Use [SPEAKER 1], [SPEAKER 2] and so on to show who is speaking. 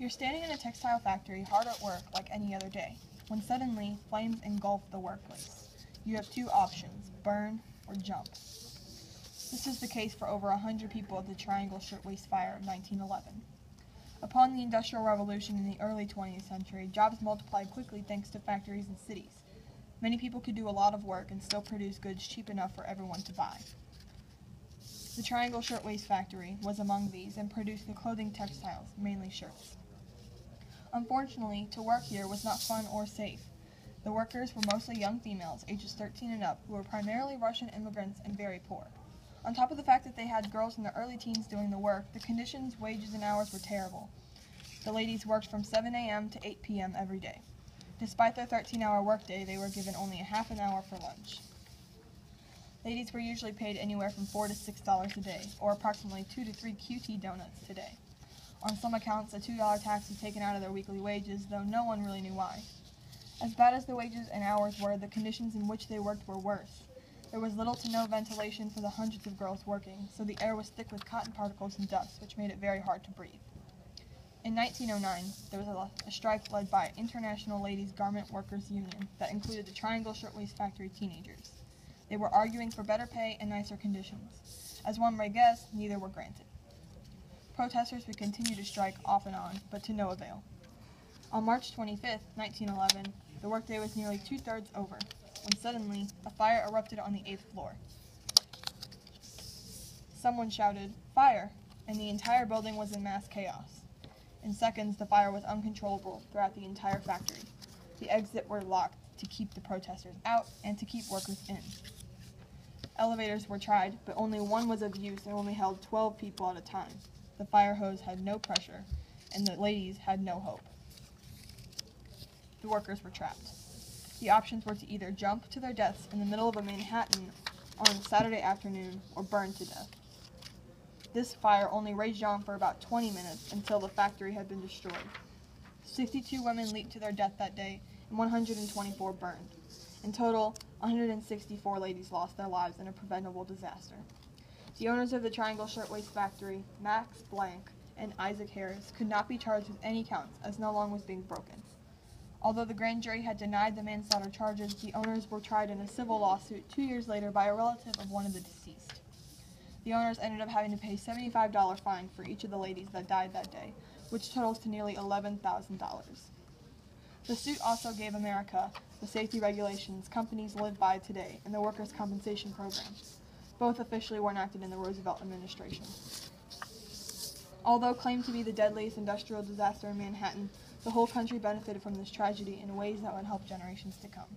[SPEAKER 1] You're standing in a textile factory, hard at work like any other day, when suddenly flames engulf the workplace. You have two options, burn or jump. This is the case for over 100 people at the Triangle Shirtwaist Fire of 1911. Upon the Industrial Revolution in the early 20th century, jobs multiplied quickly thanks to factories and cities. Many people could do a lot of work and still produce goods cheap enough for everyone to buy. The Triangle Shirtwaist Factory was among these and produced the clothing textiles, mainly shirts. Unfortunately, to work here was not fun or safe. The workers were mostly young females, ages 13 and up, who were primarily Russian immigrants and very poor. On top of the fact that they had girls in their early teens doing the work, the conditions, wages, and hours were terrible. The ladies worked from 7 a.m. to 8 p.m. every day. Despite their 13-hour workday, they were given only a half an hour for lunch. Ladies were usually paid anywhere from $4 to $6 a day, or approximately 2 to 3 QT donuts today. On some accounts, a $2 tax was taken out of their weekly wages, though no one really knew why. As bad as the wages and hours were, the conditions in which they worked were worse. There was little to no ventilation for the hundreds of girls working, so the air was thick with cotton particles and dust, which made it very hard to breathe. In 1909, there was a strike led by International Ladies Garment Workers Union that included the Triangle Shirtwaist Factory teenagers. They were arguing for better pay and nicer conditions. As one may guess, neither were granted. Protesters would continue to strike off and on, but to no avail. On March 25, 1911, the workday was nearly two-thirds over, when suddenly a fire erupted on the 8th floor. Someone shouted, "Fire!" and the entire building was in mass chaos. In seconds, the fire was uncontrollable throughout the entire factory. The exits were locked to keep the protesters out and to keep workers in. Elevators were tried, but only one was of use and only held 12 people at a time. The fire hose had no pressure, and the ladies had no hope. The workers were trapped. The options were to either jump to their deaths in the middle of a Manhattan on a Saturday afternoon or burn to death. This fire only raged on for about 20 minutes until the factory had been destroyed. 62 women leaped to their death that day, and 124 burned. In total, 164 ladies lost their lives in a preventable disaster. The owners of the Triangle Shirtwaist Factory, Max Blank and Isaac Harris, could not be charged with any counts as no law was being broken. Although the grand jury had denied the manslaughter charges, the owners were tried in a civil lawsuit 2 years later by a relative of one of the deceased. The owners ended up having to pay a $75 fine for each of the ladies that died that day, which totals to nearly $11,000. The suit also gave America the safety regulations companies live by today and the workers' compensation program. Both officially were enacted in the Roosevelt administration. Although claimed to be the deadliest industrial disaster in Manhattan, the whole country benefited from this tragedy in ways that would help generations to come.